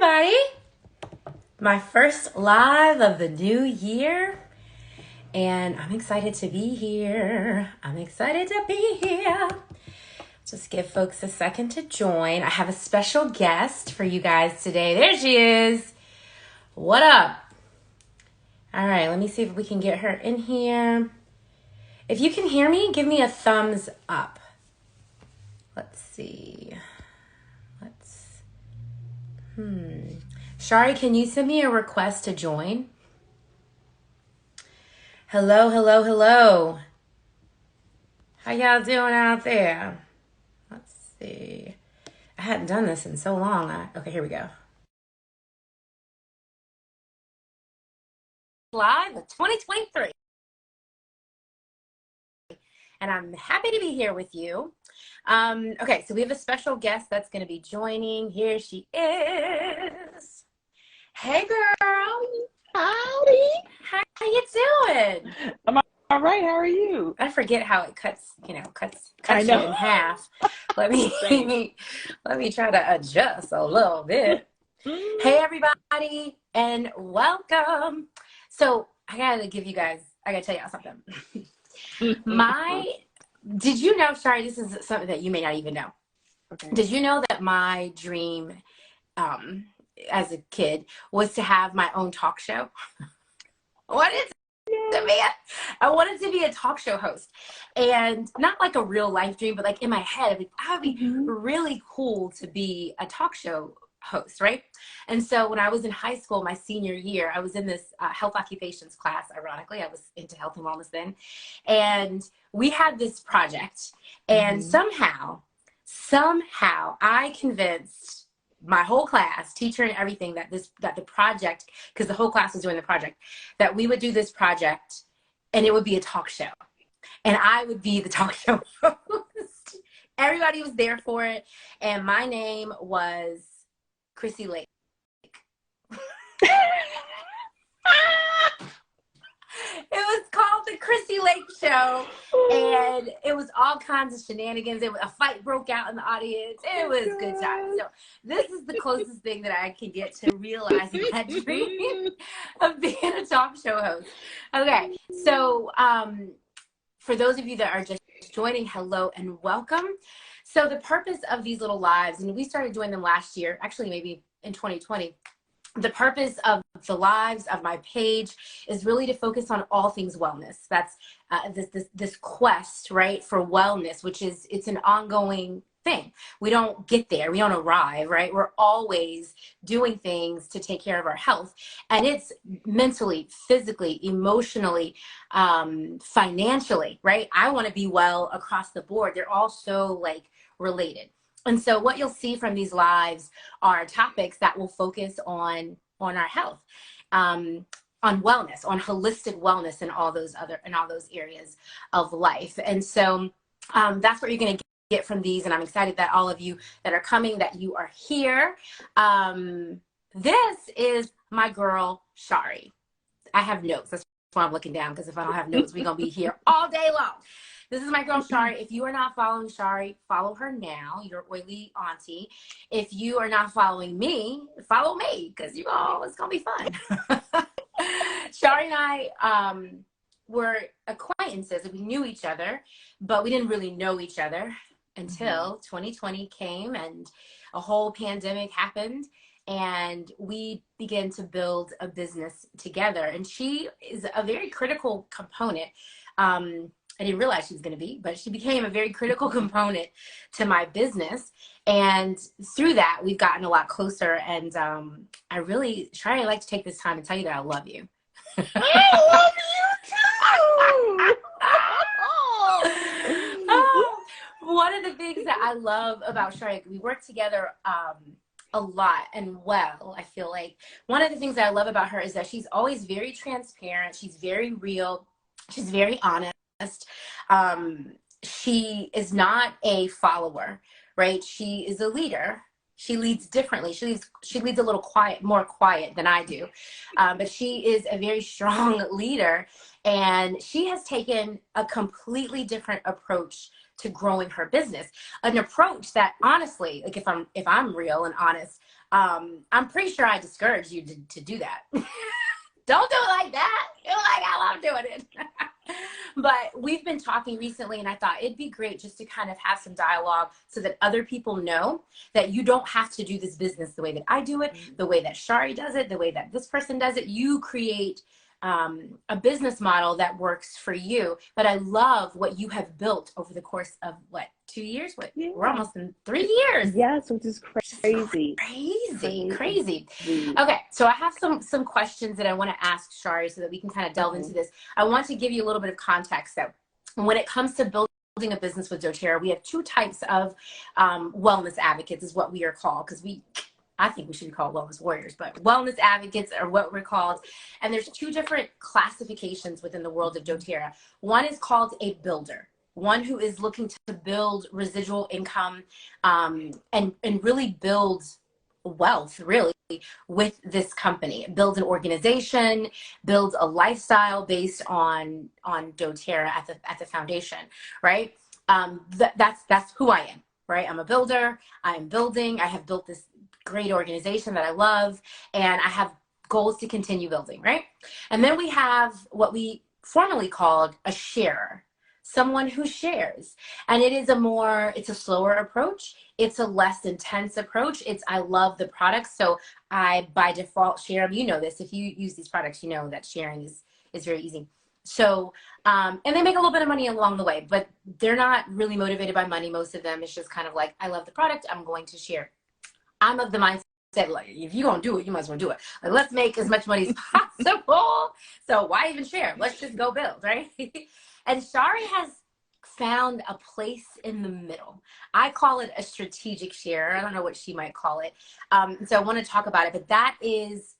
everybody. My first live of the new year. And I'm excited to be here. Just give folks a second to join. I have a special guest for you guys today. There she is. What up? All right, let me see if we can get her in here. If you can hear me, give me a thumbs up. Let's see. Shari, can you send me a request to join? Hello. How y'all doing out there? Let's see. I hadn't done this in so long. Okay, here we go. Live of 2023. And I'm happy to be here with you. Okay, so we have a special guest that's going to be joining. Here she is. Hey, girl. Howdy. How you doing? I'm all right. How are you? I forget how it cuts you in half. Let me try to adjust a little bit. Hey, everybody, and welcome. So I gotta tell y'all something. Did you know, Shari, this is something that you may not even know. Okay. Did you know that my dream as a kid was to have my own talk show? What is it, man? I wanted to be a talk show host, and not like a real life dream, but like in my head, I would be really cool to be a talk show host, right? And so when I was in high school, my senior year, I was in this health occupations class. Ironically, I was into health and wellness then, and we had this project, and somehow I convinced my whole class, teacher and everything, that the project, because the whole class was doing the project, that we would do this project and it would be a talk show, and I would be the talk show host. Everybody was there for it, and my name was Chrissy Lake. It was called the Chrissy Lake Show, and it was all kinds of shenanigans. A fight broke out in the audience. It was good times. So this is the closest thing that I can get to realizing that dream of being a talk show host. Okay, so for those of you that are just joining, hello and welcome. So the purpose of these little lives, and we started doing them last year, actually maybe in 2020, the purpose of the lives of my page is really to focus on all things wellness. That's this quest, right, for wellness, which is, it's an ongoing thing. We don't get there. We don't arrive, right? We're always doing things to take care of our health. And it's mentally, physically, emotionally, financially, right? I want to be well across the board. They're all so related. And so what you'll see from these lives are topics that will focus on our health, on wellness, on holistic wellness, and all those areas of life. And so that's what you're going to get from these. And I'm excited that all of you that are coming, that you are here. This is my girl, Shari. I have notes. That's why I'm looking down, because if I don't have notes, we're going to be here all day long. This is my girl, Shari. If you are not following Shari, follow her now, your oily auntie. If you are not following me, follow me, because it's going to be fun. Shari and I were acquaintances, and we knew each other, but we didn't really know each other until 2020 came and a whole pandemic happened, and we began to build a business together. And she is a very critical component. I didn't realize she was going to be, but she became a very critical component to my business. And through that, we've gotten a lot closer. And I'd like to take this time and tell you that I love you. I love you too. One of the things that I love about Shari, we work together a lot and well. I feel like one of the things that I love about her is that she's always very transparent. She's very real. She's very honest. She is not a follower, right? She is a leader. She leads differently. She leads a little more quiet than I do. But she is a very strong leader, and she has taken a completely different approach to growing her business. An approach that, honestly, like if I'm real and honest, I'm pretty sure I discouraged you to do that. Don't do it like that. You're like, I love doing it. But we've been talking recently, and I thought it'd be great just to kind of have some dialogue so that other people know that you don't have to do this business the way that I do it, the way that Shari does it, the way that this person does it. You create a business model that works for you. But I love what you have built over the course of what, 2 years? What, Yeah. we're almost in 3 years. Yes, which is crazy. Crazy. Okay, so I have some questions that I want to ask Shari so that we can kind of delve into this. I want to give you a little bit of context that when it comes to building a business with doTERRA, we have two types of wellness advocates is what we are called, because I think we should be called wellness warriors, but wellness advocates are what we're called. And there's two different classifications within the world of doTERRA. One is called a builder, one who is looking to build residual income and really build wealth, really, with this company. Build an organization, build a lifestyle based on doTERRA at the foundation, right? That's who I am, right? I'm a builder. I'm building. I have built this great organization that I love, and I have goals to continue building, right? And then we have what we formerly called a sharer, someone who shares. And it's a slower approach. It's a less intense approach. I love the products, so I by default share them. You know this, if you use these products, you know that sharing is very easy. So, and they make a little bit of money along the way, but they're not really motivated by money. Most of them, it's just kind of like, I love the product, I'm going to share. I'm of the mindset, like, if you're going to do it, you might as well do it. Like, let's make as much money as possible. So why even share? Let's just go build, right? And Shari has found a place in the middle. I call it a strategic share. I don't know what she might call it. So I want to talk about it, but that is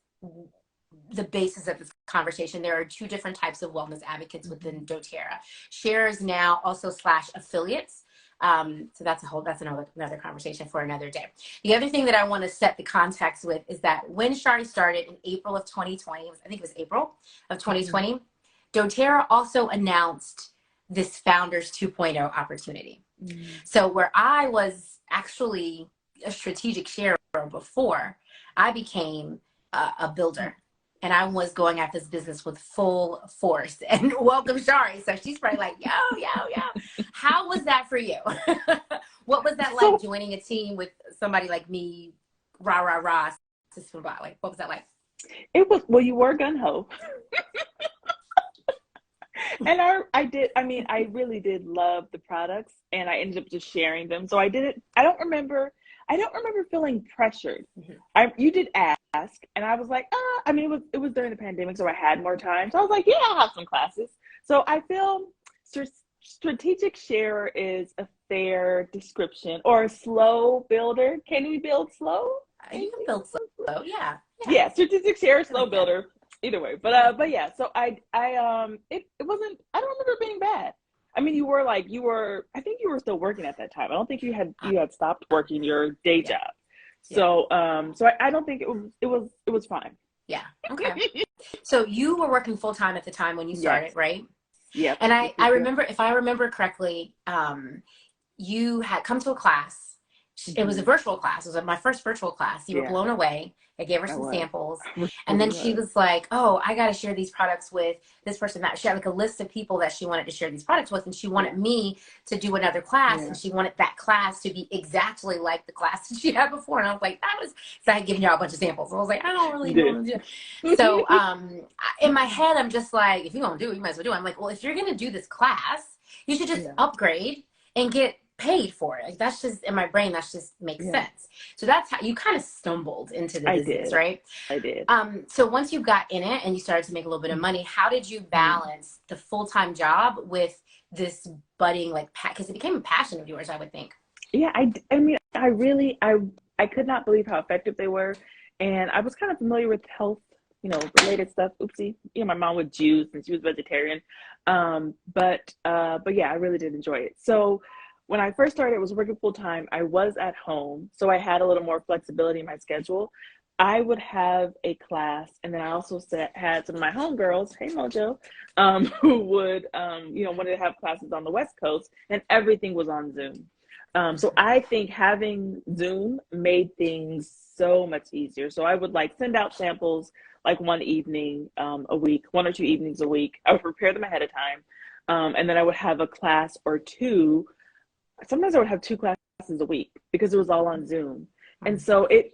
the basis of this conversation. There are two different types of wellness advocates within doTERRA. Sharers now also / affiliates. So that's another conversation for another day. The other thing that I want to set the context with is that when Shari started in April of 2020, I think it was April of 2020, doTERRA also announced this Founders 2.0 opportunity. So where I was actually a strategic sharer before, I became a builder. And I was going at this business with full force. And welcome, Shari. So she's probably like, yo. How was that for you? What was that like, joining a team with somebody like me, rah, system blah? Like, what was that like? It was, well, you were gun-ho. And I really did love the products, and I ended up just sharing them. So I don't remember feeling pressured. You did ask, and I was like, it was during the pandemic, so I had more time. So I was like, yeah, I'll have some classes. So I feel strategic sharer is a fair description, or a slow builder. Can we build slow? You can build slow, yeah. Yeah, strategic sharer, slow builder. Either way, but yeah. So it wasn't. I don't remember it being bad. I mean, I think you were still working at that time. I don't think you had stopped working your day job. So I don't think it was fine. Yeah. Okay. So you were working full time at the time when you started, right? Yeah. And I remember, if I remember correctly, you had come to a class. It was a virtual class. It was my first virtual class. You were blown away. I gave her some samples. And then she was like, oh, I got to share these products with this person. That she had like a list of people that she wanted to share these products with. And she wanted me to do another class. And she wanted that class to be exactly like the class that she had before. And I was like, so I had given y'all a bunch of samples. So I was like, I don't really know what to do. So in my head, I'm just like, if you're going to do it, you might as well do it. I'm like, well, if you're going to do this class, you should just upgrade and get paid for it. Like, that's just in my brain, that just makes sense. So that's how you kind of stumbled into the business, right? I did. So once you got in it and you started to make a little bit of money, how did you balance the full-time job with this budding, like, because it became a passion of yours, I would think. Yeah, I mean, I could not believe how effective they were. And I was kind of familiar with health, related stuff. Oopsie. My mom was Jews and she was vegetarian. But yeah, I really did enjoy it. So when I first started, I was working full time. I was at home, so I had a little more flexibility in my schedule. I would have a class, and then I also had some of my homegirls, hey Mojo, who would, wanted to have classes on the West Coast, and everything was on Zoom. So I think having Zoom made things so much easier. So I would like send out samples like one evening a week, 1 or 2 evenings a week. I would prepare them ahead of time. And then I would have a class or two. Sometimes I would have two classes a week because it was all on Zoom. And so it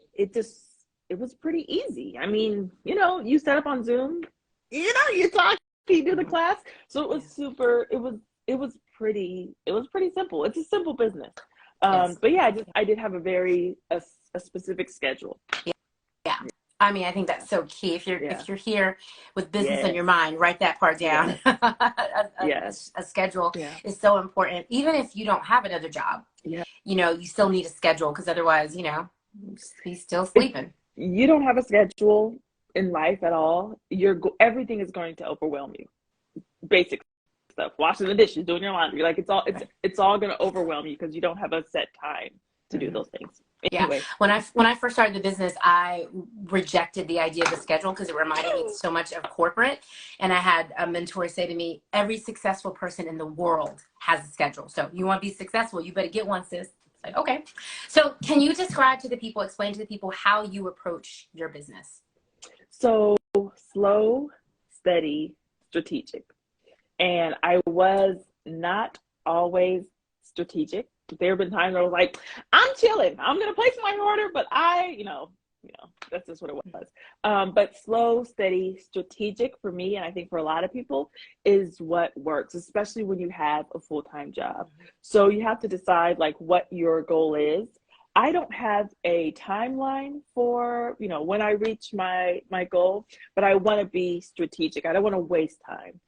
was pretty easy. I mean, you set up on Zoom, you talk, you do the class. So it was super, it was pretty simple. It's a simple business. But yeah, I did have a specific schedule. Yeah. I mean, I think that's so key. If you're here with business on your mind, write that part down. A schedule is so important. Even if you don't have another job, you still need a schedule, because otherwise, he's still sleeping. If you don't have a schedule in life at all, everything is going to overwhelm you. Basic stuff, washing the dishes, doing your laundry, like it's all going to overwhelm you because you don't have a set time to do those things. Anyway. Yeah. When I first started the business, I rejected the idea of the schedule because it reminded me so much of corporate. And I had a mentor say to me, every successful person in the world has a schedule. So you want to be successful, you better get one, sis. It's like, okay. So can you explain to the people how you approach your business? So slow, steady, strategic. And I was not always strategic. There have been times where I was like, I'm chilling, I'm going to place my order, but that's just what it was. But slow, steady, strategic for me, and I think for a lot of people, is what works, especially when you have a full-time job. So you have to decide like what your goal is. I don't have a timeline for, when I reach my goal, but I want to be strategic. I don't want to waste time.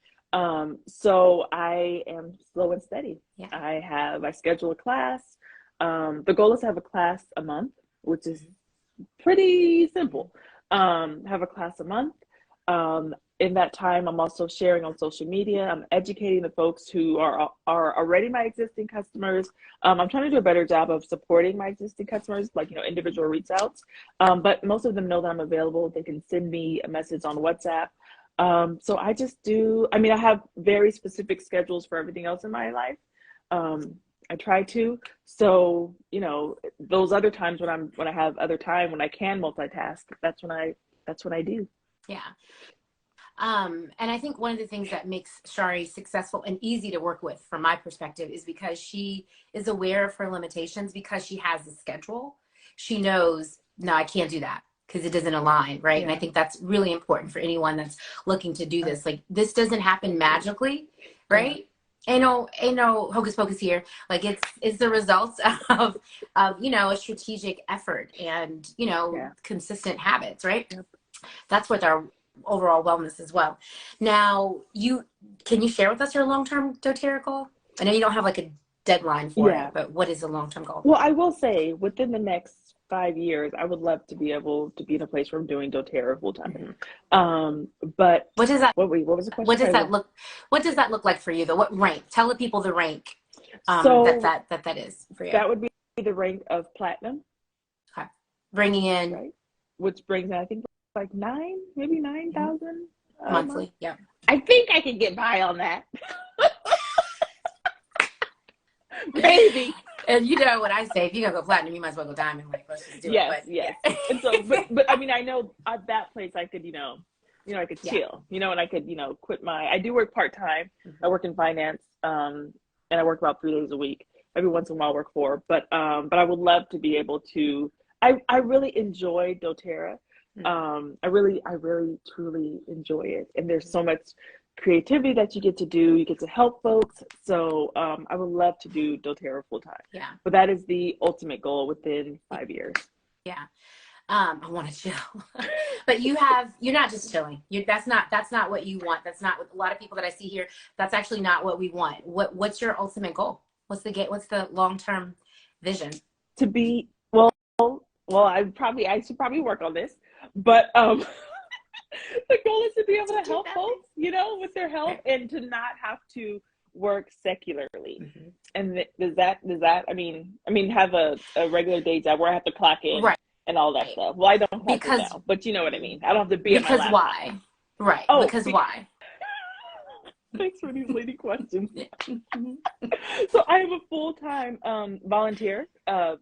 So I am slow and steady. Yeah. I schedule a class. The goal is to have a class a month, which is pretty simple. Have a class a month. In that time, I'm also sharing on social media. I'm educating the folks who are already my existing customers. I'm trying to do a better job of supporting my existing customers, like, individual reach outs. But most of them know that I'm available. They can send me a message on WhatsApp. So I just I have very specific schedules for everything else in my life. I try to. So, those other times when I have other time, when I can multitask, that's when I do. Yeah. And I think one of the things that makes Shari successful and easy to work with from my perspective is because she is aware of her limitations, because she has a schedule. She knows, no, I can't do that because it doesn't align, right? Yeah. And I think that's really important for anyone that's looking to do this. Like, this doesn't happen magically, right? Yeah. Ain't no hocus pocus here. Like, it's the results of a strategic effort and, consistent habits, right? Yep. That's what our overall wellness as well. Now, can you share with us your long-term doTERRA goal? I know you don't have like a deadline for it, but what is the long-term goal? Well, I will say within the next 5 years, I would love to be able to be in a place where I'm doing doTERRA full time. Mm-hmm. But what does that? What was the question? What does that look like for you though? What rank? Tell the people the rank that is for you. That would be the rank of platinum. Okay, bringing in, which brings in, I think, like 9,000 monthly. Yeah, I think I can get by on that. Maybe. And what I say, if you're gonna go platinum, you might as well go diamond. Like, let's just do it. Yes. And so, but I mean, I know at that place I could, I could chill, and I could, quit I do work part-time. Mm-hmm. I work in finance, and I work about 3 days a week. Every once in a while I work 4, but I would love to be able to, I really enjoy doTERRA. I really truly enjoy it, and there's so much creativity that you get to do. You get to help folks. So I would love to do doTERRA full time. Yeah, but that is the ultimate goal within 5 years. Yeah. I want to chill, but you're not just chilling. That's not what you want. That's not what a lot of people that I see here. That's actually not what we want. What's your ultimate goal? What's the long-term vision? To be, well, I should probably work on this. But the goal is to be able to help folks, with their health, and to not have to work secularly. Mm-hmm. And does that I mean have a regular day job where I have to clock in and all that stuff. Well, I don't have to now, but you know what I mean. I don't have to be at my laptop. Why? Right. Because why? Thanks for these leading questions. So I am a full-time volunteer. I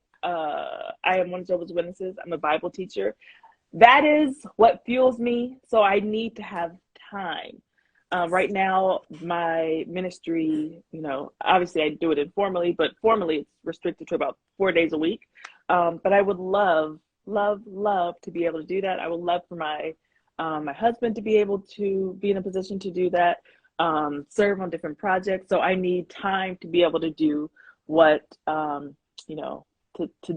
am one of Jehovah's Witnesses. I'm a Bible teacher. That is what fuels me. So I need to have time. Right now, my ministry, obviously I do it informally, but formally it's restricted to about 4 days a week. But I would love to be able to do that. I would love for my husband to be able to be in a position to do that, serve on different projects. So I need time to be able to do what, to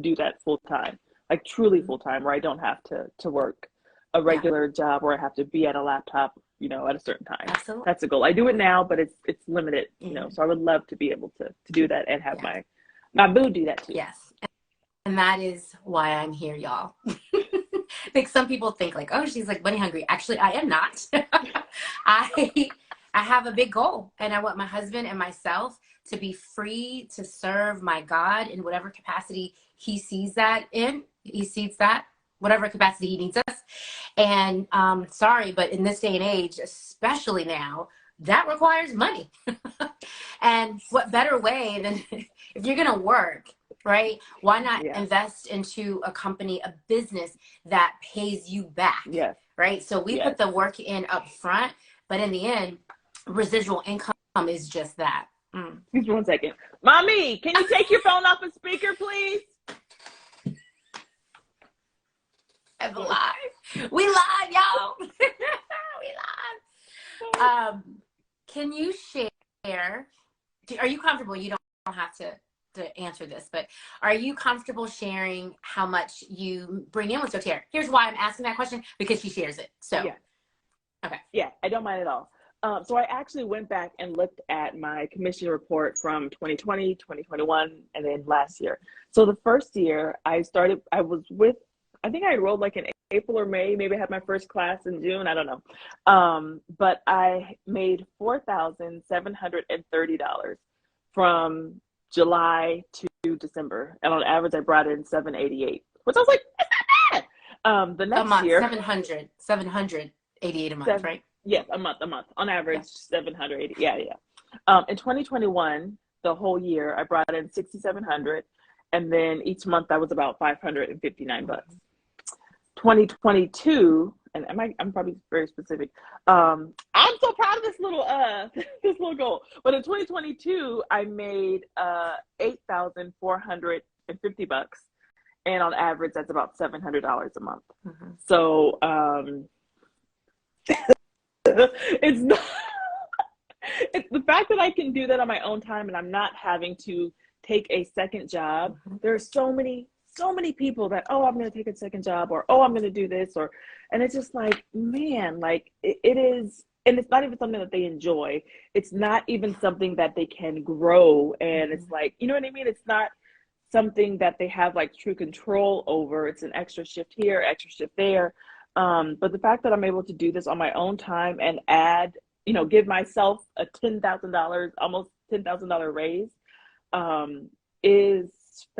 do that full time, like truly full time, where I don't have to work a regular job where I have to be at a laptop, at a certain time. Absolutely. That's the goal. I do it now, but it's limited, so I would love to be able to do that and have my boo do that too. Yes. And that is why I'm here, y'all. I think some people think like, oh, she's like money hungry. Actually, I am not. I have a big goal, and I want my husband and myself to be free to serve my God in whatever capacity he sees that in. He sees that, whatever capacity he needs us. And sorry, but in this day and age, especially now, that requires money. And what better way than if you're going to work, right? Why not invest into a company, a business that pays you back? Yes. Right. So we put the work in up front, but in the end, residual income is just that. Excuse me 1 second. Mommy, can you take your phone off of speaker, please? And live. We live, y'all. We live. Can you share, are you comfortable? You don't have to answer this, but are you comfortable sharing how much you bring in with dōTERRA? Here's why I'm asking that question, because she shares it. So, okay. Yeah, I don't mind at all. So I actually went back and looked at my commission report from 2020, 2021, and then last year. So the first year I was with, I think I enrolled like in April or May, maybe I had my first class in June, I don't know. But I made $4,730 from July to December. And on average, I brought in $788, which I was like, that's not bad. The next year, $788 a month, right? Yes, a month. On average, 780. Yeah. In 2021, the whole year, I brought in 6,700, and then each month that was about $559. 2022, and I'm probably very specific. I'm so proud of this little this little goal. But in 2022, I made $8,450, and on average, that's about $700 a month. So it's not. It's the fact that I can do that on my own time, and I'm not having to take a second job. There are so many people that, oh, I'm going to take a second job, or, oh, I'm going to do this, and it's just like, man, like it is, and it's not even something that they enjoy. It's not even something that they can grow. And it's like, you know what I mean? It's not something that they have like true control over. It's an extra shift here, extra shift there. But the fact that I'm able to do this on my own time and add, give myself a $10,000, almost $10,000 raise, is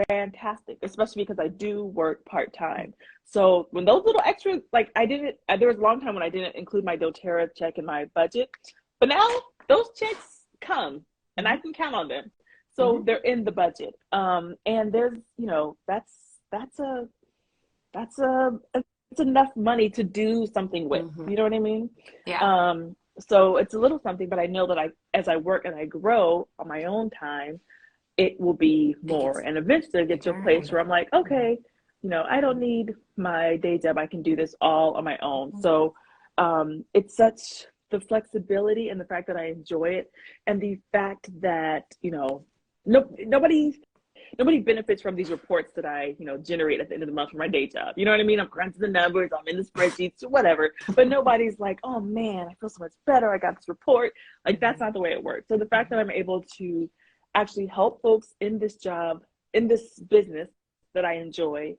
fantastic, especially because I do work part-time. So when those little extras, like there was a long time when I didn't include my dōTERRA check in my budget, but now those checks come and I can count on them. So they're in the budget. And there's, that's enough money to do something with, you know what I mean? Yeah. So it's a little something, but I know that as I work and I grow on my own time, it will be more. And eventually I get to a place where I'm like, okay, I don't need my day job. I can do this all on my own. So it's such the flexibility and the fact that I enjoy it, and the fact that, nobody benefits from these reports that I, generate at the end of the month for my day job. You know what I mean? I'm crunching the numbers, I'm in the spreadsheets, whatever. But nobody's like, oh man, I feel so much better, I got this report. Like, that's not the way it works. So the fact that I'm able to actually help folks in this job, in this business that I enjoy,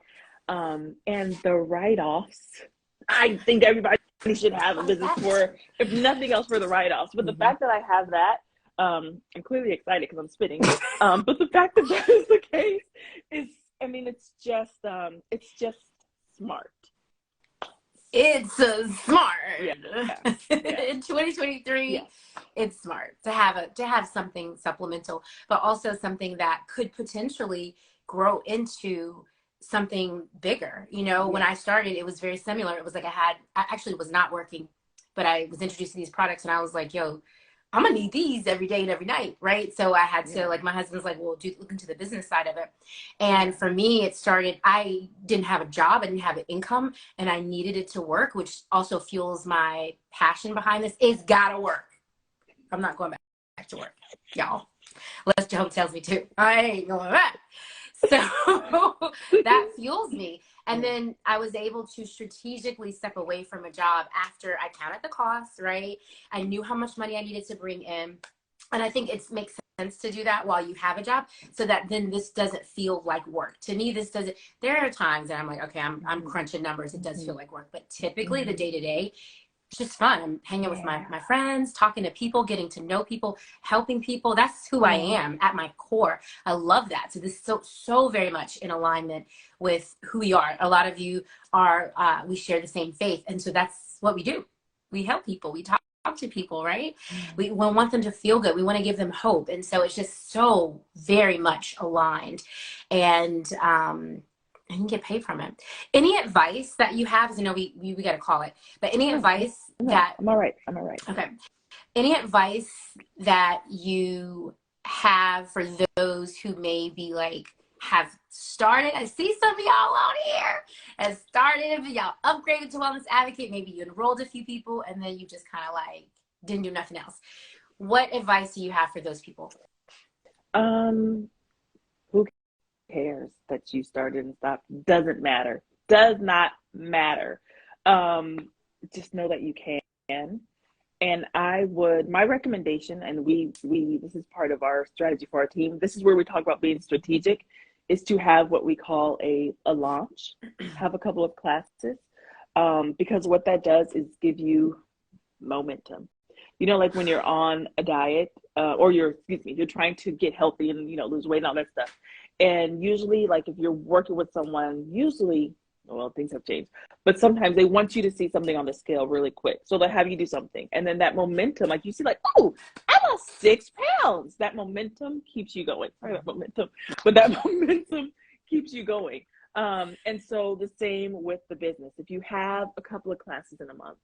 and the write-offs, I think everybody should have a business for, if nothing else, for the write-offs. But the fact that I have that, I'm clearly excited because I'm spitting. But the fact that that is the case is, it's just smart. It's smart. Yeah. Yeah. In 2023, Yes. it's smart to have something supplemental, but also something that could potentially grow into something bigger. You know, when I started, it was very similar. It was like I actually was not working, but I was introduced to these products and I was like, yo, I'm gonna need these every day and every night, right? So I had to, like, my husband's like, well, look into the business side of it. And for me, it started, I didn't have a job, I didn't have an income, and I needed it to work, which also fuels my passion behind this. It's gotta work. I'm not going back to work, y'all. Unless Jehovah tells me to. I ain't going back. So that fuels me. And then I was able to strategically step away from a job after I counted the costs, right? I knew how much money I needed to bring in. And I think it makes sense to do that while you have a job, so that then this doesn't feel like work. To me, this doesn't, there are times that I'm like, okay, I'm crunching numbers. It does feel like work. But typically the day-to-day, it's just fun. I'm hanging with my friends, talking to people, getting to know people, helping people. That's who I am at my core. I love that. So this is so very much in alignment with who we are. A lot of you are, we share the same faith. And so that's what we do. We help people. We talk to people, right? We want them to feel good. We want to give them hope. And so it's just so very much aligned. And I can get paid from it. Any advice that you have? Because I know we got to call it, but any advice that I'm all right. Okay. Any advice that you have for those who maybe like have started? I see some of y'all out here have started, y'all upgraded to Wellness Advocate. Maybe you enrolled a few people and then you just kind of like didn't do nothing else. What advice do you have for those people? Who cares that you started and stopped? Doesn't matter. Does not matter. Just know that you can. And my recommendation, and this is part of our strategy for our team. This is where we talk about being strategic, is to have what we call a launch, have a couple of classes, because what that does is give you momentum. You know, like when you're on a diet, or you're trying to get healthy and, lose weight and all that stuff. And usually, like if you're working with someone, well, things have changed, but sometimes they want you to see something on the scale really quick. So they'll have you do something. And then that momentum, like you see, like, oh, I lost 6 pounds. That momentum keeps you going. Sorry, that momentum keeps you going. And so the same with the business. If you have a couple of classes in a month,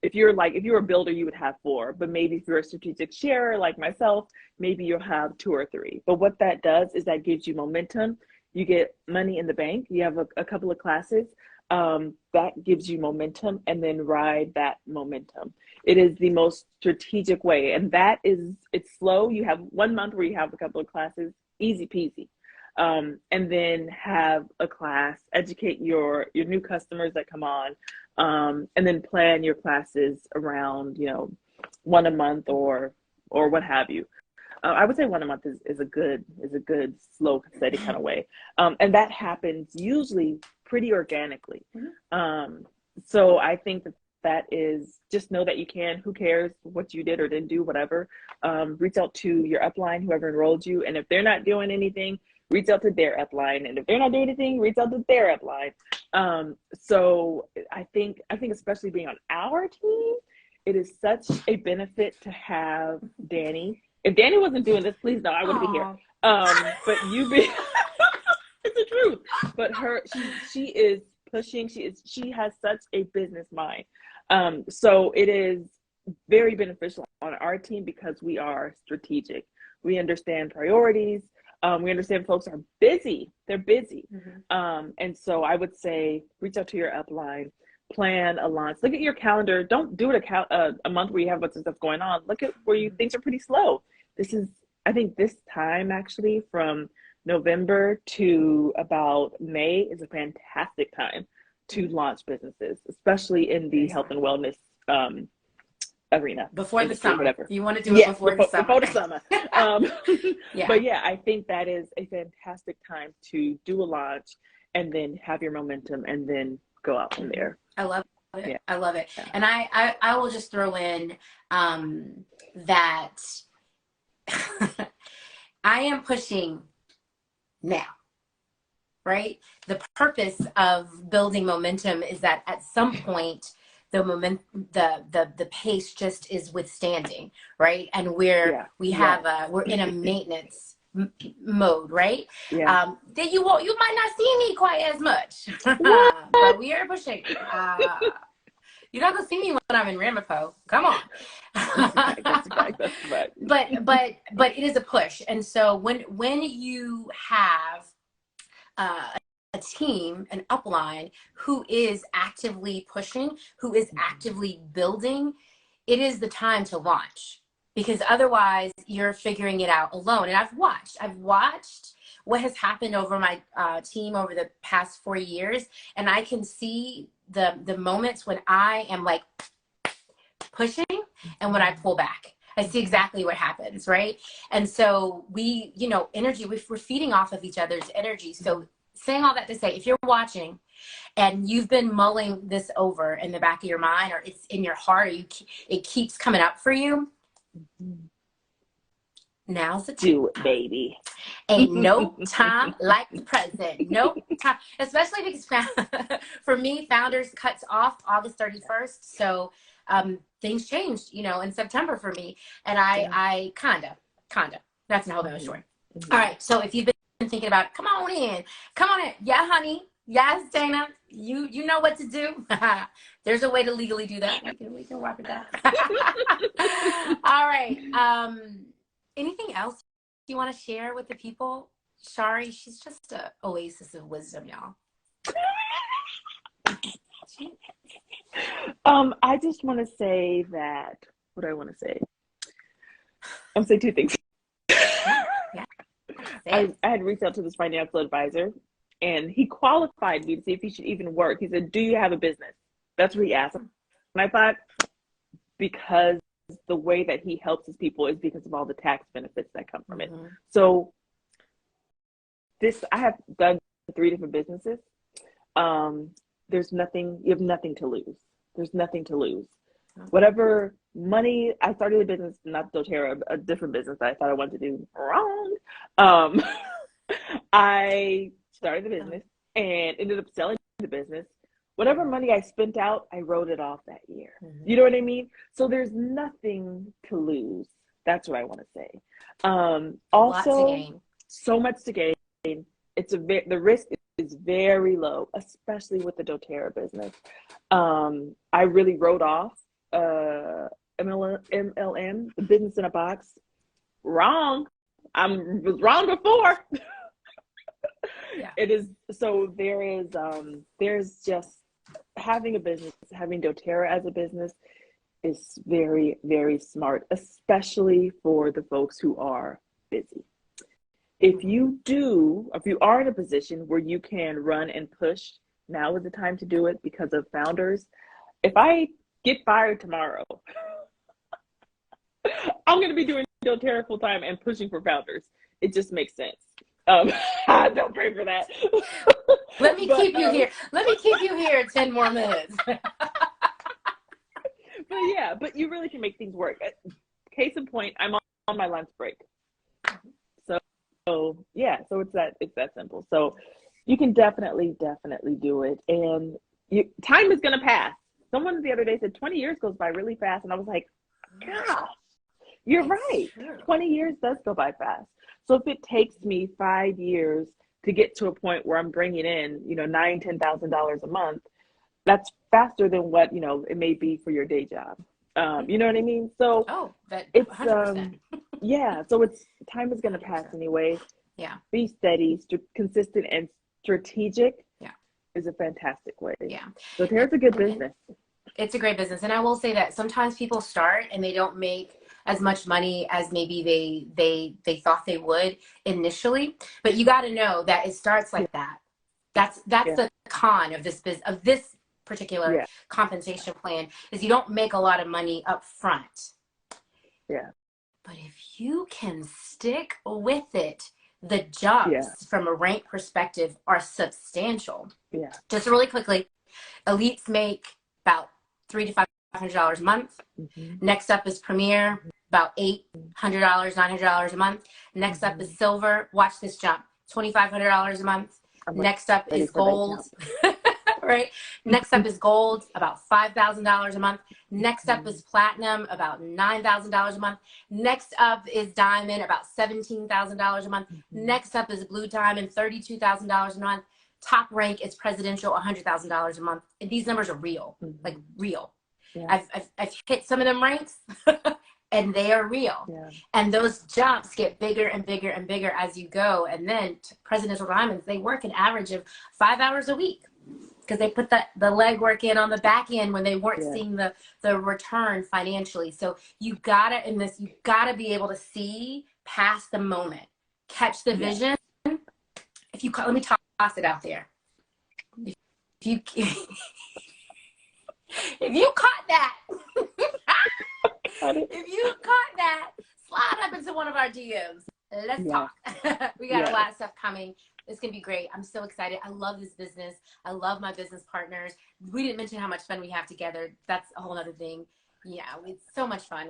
if you're a builder, you would have 4, but maybe if you're a strategic sharer like myself, maybe you'll have 2 or 3. But what that does is that gives you momentum. You get money in the bank. You have a couple of classes, that gives you momentum, and then ride that momentum. It is the most strategic way. And it's slow. You have 1 month where you have a couple of classes, easy peasy. And then have a class, educate your new customers that come on, and then plan your classes around, 1 a month or what have you. I would say 1 a month is a good slow, steady kind of way. And that happens usually pretty organically. So I think that is, just know that you can. Who cares what you did or didn't do, whatever. Reach out to your upline, whoever enrolled you. And if they're not doing anything, reach out to their upline. And if they're not doing anything, reach out to their upline. So I think especially being on our team, it is such a benefit to have Danny. If Danny wasn't doing this, please know I wouldn't be here. But it's the truth. But she is pushing. She has such a business mind. So it is very beneficial on our team because we are strategic. We understand priorities. We understand folks are busy. They're busy. And so I would say reach out to your upline, plan a launch. Look at your calendar. Don't do it a month where you have a bunch of stuff going on. Look at where things are pretty slow. I think this time actually from November to about May is a fantastic time to launch businesses, especially in the health and wellness arena. Before the summer. Whatever. You want to do it before the summer. Before the summer. But yeah, I think that is a fantastic time to do a launch and then have your momentum and then go out from there. I love it. Yeah. I love it. Yeah. And I will just throw in that I am pushing now. right? The purpose of building momentum is that at some point, the pace just is withstanding, right? And we're in a maintenance mode, right? Yeah. Then you might not see me quite as much, What? but we are pushing. You're not gonna see me when I'm in Ramapo. Come on. That's a fact. But it is a push, and so when you have a team, an upline who is actively pushing, who is actively building, it is the time to launch, because otherwise you're figuring it out alone. And I've watched what has happened over my team over the past 4 years, and I can see the moments when I am like pushing and when I pull back. I see exactly what happens, right? And so we, energy, we're feeding off of each other's energy. So saying all that to say, if you're watching and you've been mulling this over in the back of your mind, or it's in your heart, or it keeps coming up for you, now's the time. Do it, baby. Ain't no time like the present. No time, especially because for me, Founders cuts off August 31st. So things changed, in September for me. And I kinda, that's a whole other story. All right. So if you've been thinking about it, come on in. Yeah, honey. Yes, Dana. You know what to do. There's a way to legally do that. We can work with that. All right. Anything else you want to share with the people? Shari, she's just an oasis of wisdom, y'all. I just want to say that, what do I want to say? I'm saying two things. Yeah. I had reached out to this financial advisor, and he qualified me to see if he should even work. He said, do you have a business? That's what he asked. And I thought, because the way that he helps his people is because of all the tax benefits that come from it. So I have done 3 different businesses. You have nothing to lose. There's nothing to lose. Whatever money, I started a business, not dōTERRA, a different business that I thought I wanted to do wrong. I started the business and ended up selling the business. Whatever money I spent out, I wrote it off that year. You know what I mean? So there's nothing to lose. That's what I want to say. Also, so much to gain. The risk is very low, especially with the dōTERRA business. I really wrote off MLM, the business in a box. Wrong. I was wrong before. Yeah. It is. So there's just having a business, having dōTERRA as a business is very, very smart, especially for the folks who are busy. If you are in a position where you can run and push, now is the time to do it because of Founders. If I get fired tomorrow, I'm going to be doing dōTERRA full time and pushing for Founders. It just makes sense. Don't pray for that. Let me keep you here. Let me keep you here 10 more minutes. But you really can make things work. Case in point, I'm on my lunch break. So it's that simple. So you can definitely do it. And time is going to pass. Someone the other day said 20 years goes by really fast. And I was like, gosh, you're right. True. 20 years does go by fast. So if it takes me 5 years to get to a point where I'm bringing in, $9,000, $10,000 a month, that's faster than what, it may be for your day job. You know what I mean? So it's 100%. So time is going to pass anyway. Yeah. Be steady, consistent, and strategic. Yeah. Is a fantastic way. Yeah. So dōTERRA's a good business. It's a great business. And I will say that sometimes people start and they don't make as much money as maybe they thought they would initially, but you got to know that it starts like that. That's the con of this particular compensation plan, is you don't make a lot of money up front. Yeah. But if you can stick with it, the jumps from a rank perspective are substantial. Yeah. Just really quickly, elites make about $300 to $500 a month. Next up is Premier, about $800, $900 a month. Next up is Silver. Watch this jump, $2,500 a month. I'm Next up ready is for that gold. Right? Next up is gold, about $5,000 a month. Next up is platinum, about $9,000 a month. Next up is diamond, about $17,000 a month. Next up is blue diamond, $32,000 a month. Top rank is presidential, $100,000 a month. And these numbers are real, like real. Yeah. I've hit some of them ranks and they are real. Yeah. And those jumps get bigger and bigger and bigger as you go. And then presidential diamonds, they work an average of 5 hours a week, because they put the legwork in on the back end when they weren't seeing the return financially. So you gotta be able to see past the moment, catch the vision. If you let me toss it out there. If you if you caught that, if you caught that, slide up into one of our DMs. Let's talk. We got a lot of stuff coming. It's going to be great. I'm so excited. I love this business. I love my business partners. We didn't mention how much fun we have together. That's a whole other thing. Yeah, it's so much fun.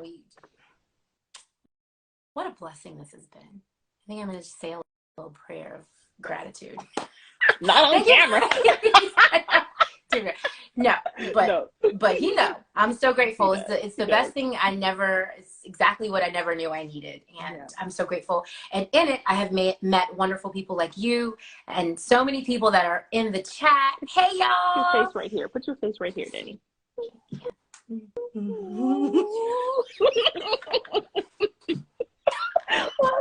What a blessing this has been. I think I'm going to just say a little prayer of gratitude. Not on camera. No, but you know, I'm so grateful. It's the best thing it's exactly what I never knew I needed. And I'm so grateful. And in it, I have met wonderful people like you and so many people that are in the chat. Hey, y'all. Put your face right here. Put your face right here, Danny. Love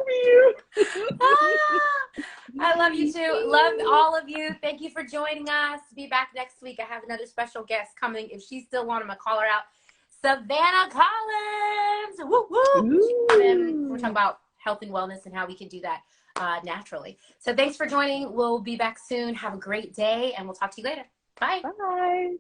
you. I love you too. Love all of you. Thank you for joining us. Be back next week. I have another special guest coming. If she's still on, I'm gonna call her out. Savannah Collins. Woo woo. And we're talking about health and wellness and how we can do that naturally. So thanks for joining. We'll be back soon. Have a great day, and we'll talk to you later. Bye. Bye.